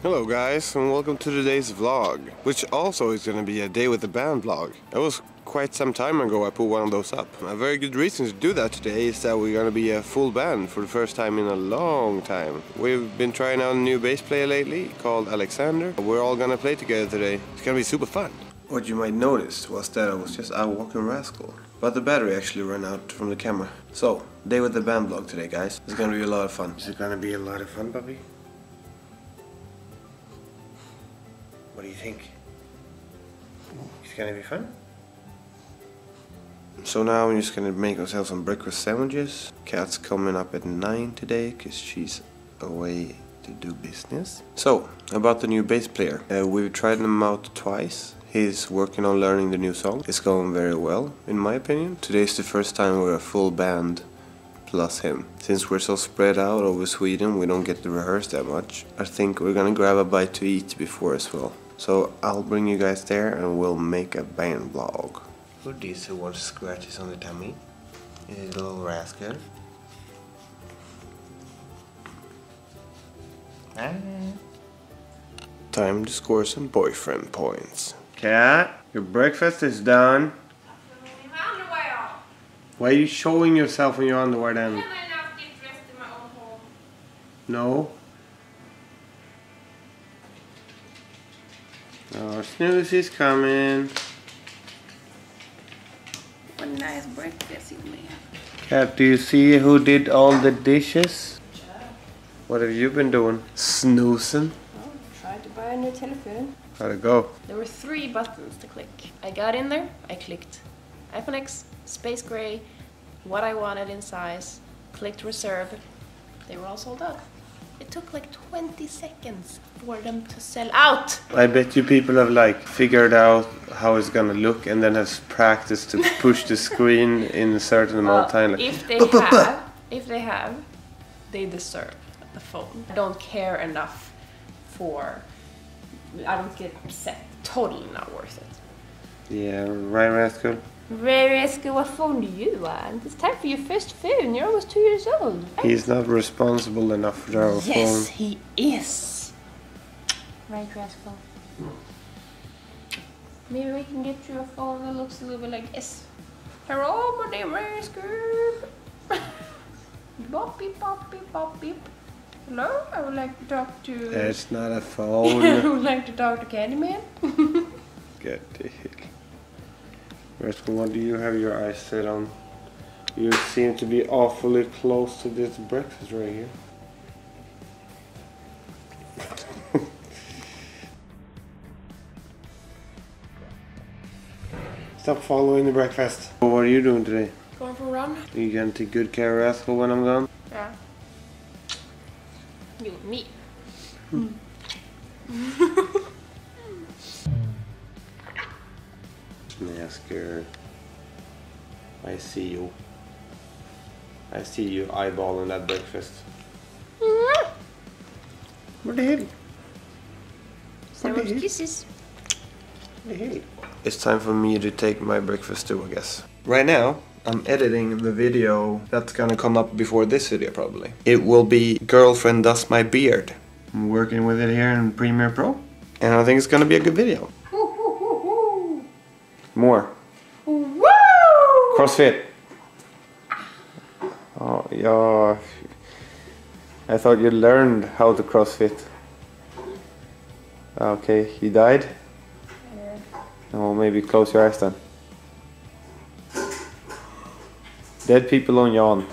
Hello guys, and welcome to today's vlog, which also is going to be a day with the band vlog. That was quite some time ago I put one of those up. A very good reason to do that today is that we're going to be a full band for the first time in a long time. We've been trying out a new bass player lately called Alexander. We're all going to play together today. It's going to be super fun. What you might notice was that I was just out walking Rascal, but the battery actually ran out from the camera. So, day with the band vlog today guys. It's going to be a lot of fun. Is it going to be a lot of fun, puppy? What do you think? It's gonna be fun? So now I'm just gonna make ourselves some breakfast sandwiches. Kat's coming up at 9 today because she's away to do business. So, about the new bass player. We've tried him out twice. He's working on learning the new song. It's going very well, in my opinion. Today's the first time we're a full band plus him. Since we're so spread out over Sweden, we don't get to rehearse that much. I think we're gonna grab a bite to eat before as well. So I'll bring you guys there and we'll make a band vlog. Who's this who wants scratches on the tummy? Is a little rascal. Time to score some boyfriend points. Kat, your breakfast is done. Why are you showing yourself in your underwear then? No. Oh, Snooze is coming. What a nice breakfast you made. Kat, do you see who did all the dishes? Sure. What have you been doing? Snoozing? Oh, tried to buy a new telephone. How'd it go? There were 3 buttons to click. I got in there, I clicked iPhone X, Space Gray, what I wanted in size, clicked reserve. They were all sold out. It took like 20 seconds for them to sell out. I bet you people have like figured out how it's gonna look and then has practiced to push the screen in a certain amount of time. Like, if they have, they deserve the phone. I don't care enough for. I don't get upset. Totally not worth it. Yeah, right, Rascal? Rascal, what phone do you want? It's time for your first phone. You're almost 2 years old. Right? He's not responsible enough for our phone. Yes, he is. Right, Rascal. Maybe we can get you a phone that looks a little bit like this. Hello, my name is Rascal. Bop beep, bop beep, bop beep. Hello, I would like to talk to... It's not a phone. I would like to talk to Candyman. Get the hell. Rascal, what do you have your eyes set on? You seem to be awfully close to this breakfast right here. Stop following the breakfast. What are you doing today? Going for a run? Are you gonna take good care of Rascal when I'm gone? Yeah. You and me. Masker. I see you. I see you eyeballing that breakfast. What the hell? So much kisses. What the hell? It's time for me to take my breakfast too, I guess. Right now, I'm editing the video that's gonna come up before this video probably. It will be Girlfriend Does My Beard. I'm working with it here in Premiere Pro. And I think it's gonna be a good video. More. Woo! CrossFit. Oh, yeah. I thought you learned how to CrossFit. Okay, he died? Yeah. Oh, maybe close your eyes then. Dead people on yawn.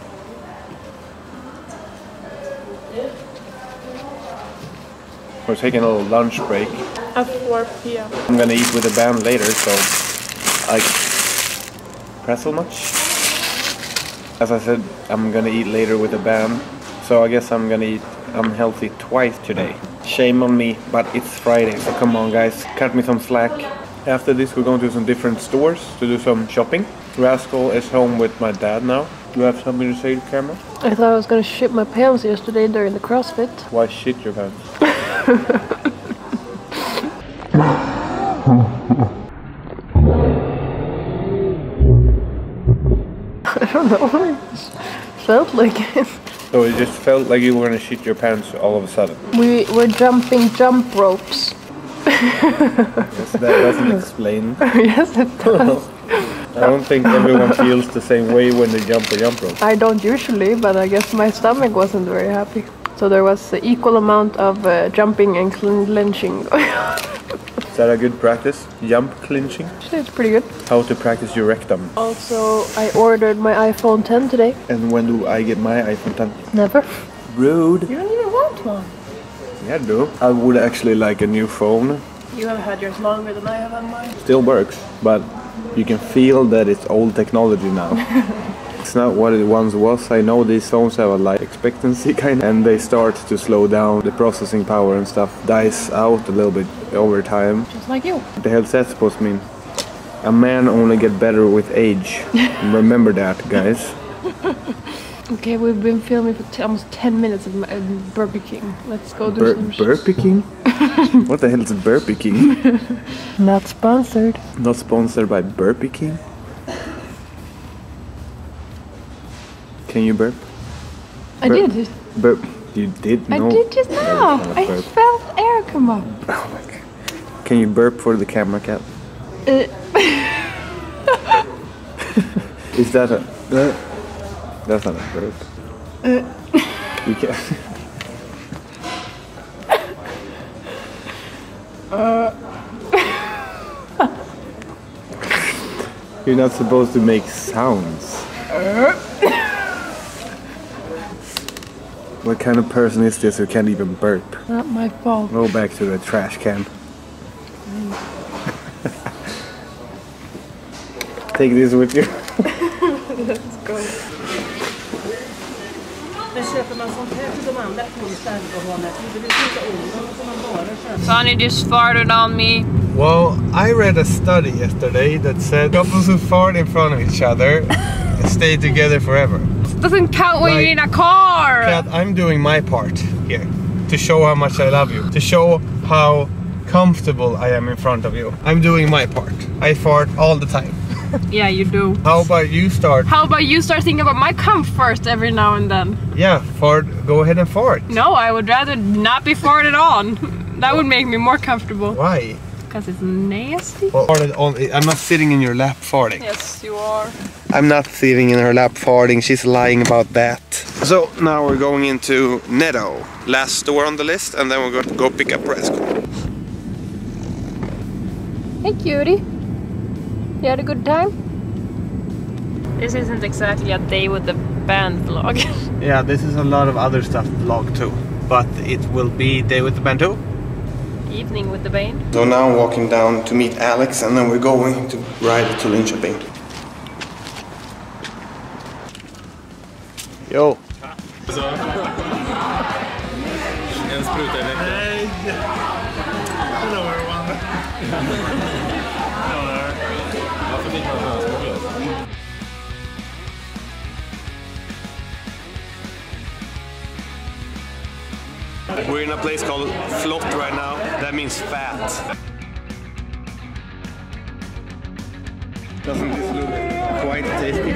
We're taking a little lunch break. At 4 p.m. I'm gonna eat with the band later, so like pretzel much? As I said, I'm gonna eat later with the band, so I guess I'm gonna eat unhealthy twice today. Shame on me, but it's Friday, so come on guys, cut me some slack. After this we're going to some different stores to do some shopping. Rascal is home with my dad now. Do you have something to say to camera? I thought I was gonna shit my pants yesterday during the CrossFit. Why shit your pants? I don't know. It felt like it. So it just felt like you were gonna shit your pants all of a sudden. We were jumping jump ropes. Yes, that doesn't explain. Yes, it does. I don't think everyone feels the same way when they jump a jump rope. I don't usually, but I guess my stomach wasn't very happy. So there was an equal amount of jumping and clenching going on. Is that a good practice? Jump clinching? It's pretty good. How to practice your rectum. Also, I ordered my iPhone 10 today. And when do I get my iPhone 10? Never. Rude. You don't even want one. Yeah, I do. I would actually like a new phone. You have had yours longer than I have had mine. Still works, but you can feel that it's old technology now. It's not what it once was. I know these phones have a life expectancy kind of, and they start to slow down. The processing power and stuff dies out a little bit over time. Just like you. What the hell's that supposed to mean? A man only get better with age. Remember that, guys. Okay, we've been filming for almost 10 minutes of Burpee King. Let's go do some shit. Burpee King? What the hell is Burpee King? Not sponsored. Not sponsored by Burpee King? Can you burp? I did. Burp. You did? No. I did just now. I felt air come up. Oh my god. Can you burp for the camera, Cat? Is that a... that's not a burp. You can't... You're not supposed to make sounds. What kind of person is this who can't even burp? Not my fault. Go back to the trash can. Take this with you. Let's go. Sonny just farted on me. Well, I read a study yesterday that said couples who fart in front of each other stay together forever. Doesn't count when you're in a car. Kat, I'm doing my part here to show how much I love you, to show how comfortable I am in front of you. I'm doing my part. I fart all the time. Yeah, you do. How about you start? How about you start thinking about my comfort every now and then? Yeah, fart. Go ahead and fart. No, I would rather not be farted on. That would make me more comfortable. Why? Because it's nasty. Well, I'm not sitting in your lap farting. Yes, you are. I'm not sitting in her lap farting. She's lying about that. So now we're going into Netto. Last store on the list, and then we're going to go pick up Rascal. Hey, cutie. You had a good time? This isn't exactly a day with the band vlog. Yeah, this is a lot of other stuff vlog too. But it will be day with the band too. Evening with the band. So now I'm walking down to meet Alex, and then we're going to ride to Linköping. Yo! En spruta i veckan. Nej! Hello everyone! Varför fick man sådana småglas? We're in a place called Flott right now. That means fat. Doesn't this look quite tasty?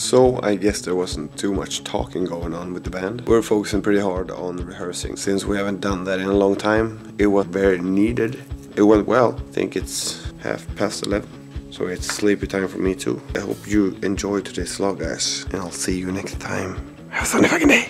So I guess there wasn't too much talking going on with the band. We're focusing pretty hard on rehearsing since we haven't done that in a long time. It was very needed. It went well. I think it's 11:30. So it's sleepy time for me too. I hope you enjoyed today's vlog, guys. And I'll see you next time. Have a sunny fucking day.